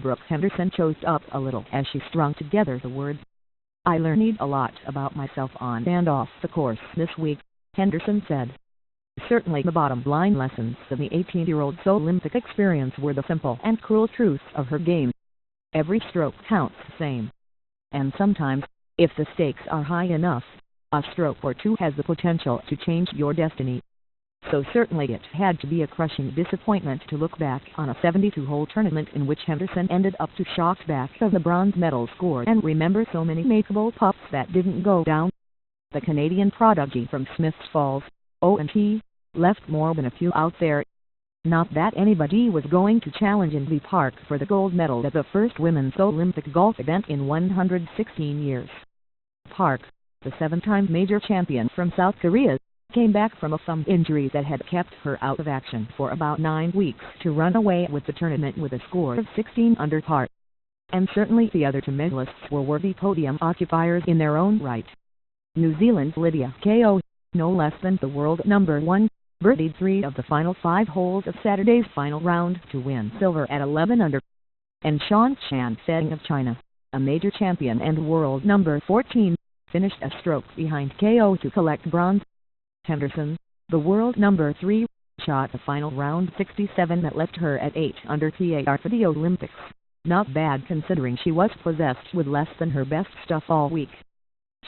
Brooke Henderson choked up a little as she strung together the words. "I learned a lot about myself on and off the course this week," Henderson said. Certainly the bottom line lessons of the 18-year-old's Olympic experience were the simple and cruel truths of her game. Every stroke counts the same. And sometimes, if the stakes are high enough, a stroke or two has the potential to change your destiny. So certainly it had to be a crushing disappointment to look back on a 72-hole tournament in which Henderson ended up 2 shots back of the bronze medal score and remember so many makeable pups that didn't go down. The Canadian prodigy from Smiths Falls, O&T, left more than a few out there. Not that anybody was going to challenge in the park for the gold medal at the first women's Olympic golf event in 116 years. Park, the 7-time major champion from South Korea, came back from a thumb injury that had kept her out of action for about 9 weeks to run away with the tournament with a score of 16 under par. And certainly the other 2 medalists were worthy podium occupiers in their own right. New Zealand's Lydia Ko, no less than the world number 1, birdied 3 of the final 5 holes of Saturday's final round to win silver at 11 under. And Shan Feng of China, a major champion and world number 14, finished a stroke behind Ko to collect bronze. Henderson, the world number 3, shot the final round 67 that left her at 8 under par for the Olympics. Not bad considering she was possessed with less than her best stuff all week.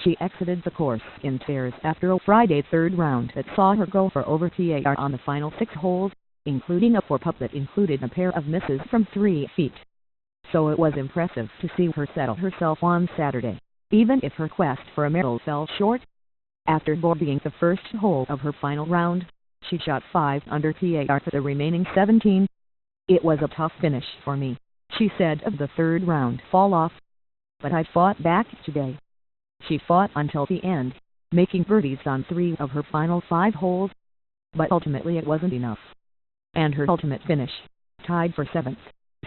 She exited the course in tears after a Friday 3rd round that saw her go for over par on the final 6 holes, including a 4-putt that included a pair of misses from 3 feet. So it was impressive to see her settle herself on Saturday, even if her quest for a medal fell short. After boarding the first hole of her final round, she shot 5 under par for the remaining 17. "It was a tough finish for me," she said of the 3rd round fall-off. "But I fought back today." She fought until the end, making birdies on 3 of her final 5 holes. But ultimately it wasn't enough. And her ultimate finish, tied for 7th,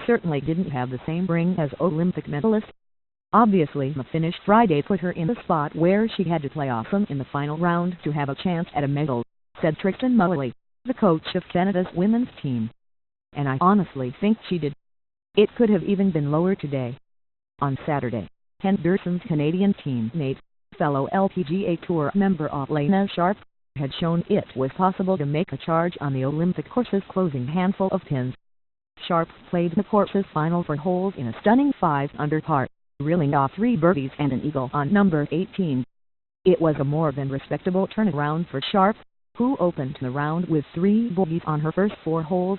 certainly didn't have the same ring as Olympic medalist. Obviously the finish Friday put her in a spot where she had to play awesome in the final round to have a chance at a medal, said Tristan Mullally, the coach of Canada's women's team. "And I honestly think she did. It could have even been lower today." On Saturday, Henderson's Canadian teammate, fellow LPGA Tour member Lena Sharp, had shown it was possible to make a charge on the Olympic course's closing handful of pins. Sharp played the course's final 4 holes in a stunning 5 under par, reeling off 3 birdies and an eagle on number 18. It was a more than respectable turnaround for Sharp, who opened the round with 3 bogeys on her first 4 holes.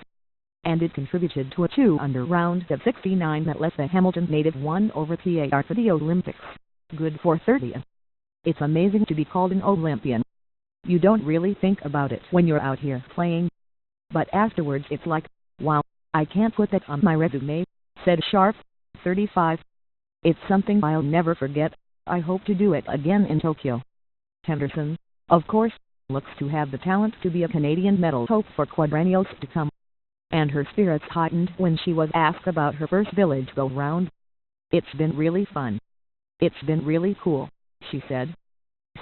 And it contributed to a 2 under round of 69 that left the Hamilton native 1 over par for the Olympics, good for 30th. It's amazing to be called an Olympian. You don't really think about it when you're out here playing. But afterwards it's like, wow, I can't put that on my resume, said Sharp, 35. "It's something I'll never forget. I hope to do it again in Tokyo." Henderson, of course, looks to have the talent to be a Canadian medal hope for quadrennials to come. And her spirits heightened when she was asked about her first village go-round. "It's been really fun. It's been really cool," she said.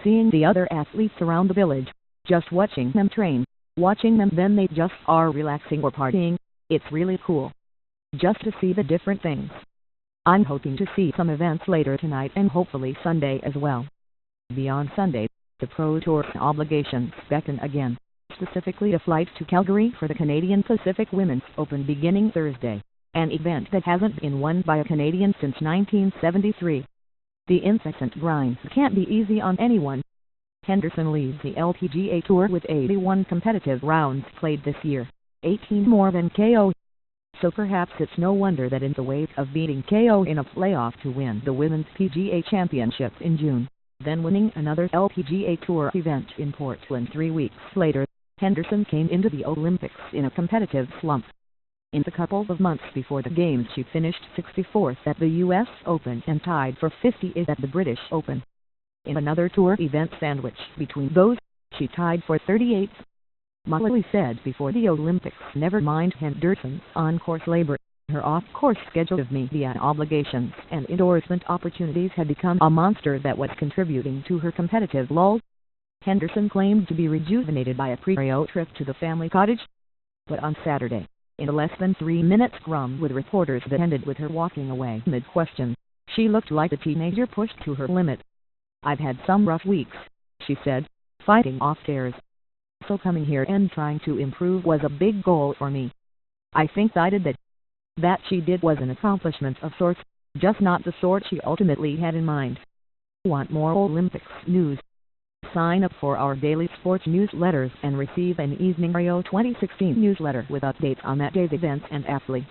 "Seeing the other athletes around the village, just watching them train, watching them then they just are relaxing or partying, it's really cool. Just to see the different things. I'm hoping to see some events later tonight and hopefully Sunday as well." Beyond Sunday, the Pro Tour obligations beckon again, specifically a flight to Calgary for the Canadian Pacific Women's Open beginning Thursday, an event that hasn't been won by a Canadian since 1973. The incessant grind can't be easy on anyone. Henderson leads the LPGA Tour with 81 competitive rounds played this year, 18 more than Ko. So perhaps it's no wonder that in the wake of beating Ko in a playoff to win the Women's PGA Championship in June, then winning another LPGA Tour event in Portland 3 weeks later, Henderson came into the Olympics in a competitive slump. In the couple of months before the Games she finished 64th at the US Open and tied for 50th at the British Open. In another tour event sandwich between those, she tied for 38th. Mullally said before the Olympics, never mind Henderson's on-course labor, her off-course schedule of media obligations and endorsement opportunities had become a monster that was contributing to her competitive lull. Henderson claimed to be rejuvenated by a pre-Rio trip to the family cottage. But on Saturday, In a less than 3-minute scrum with reporters that ended with her walking away mid-question, she looked like a teenager pushed to her limit. "I've had some rough weeks," she said, fighting off tears. "So coming here and trying to improve was a big goal for me. I think I did that." That she did was an accomplishment of sorts, just not the sort she ultimately had in mind. Want more Olympics news? Sign up for our daily sports newsletters and receive an Evening Rio 2016 newsletter with updates on that day's events and athletes.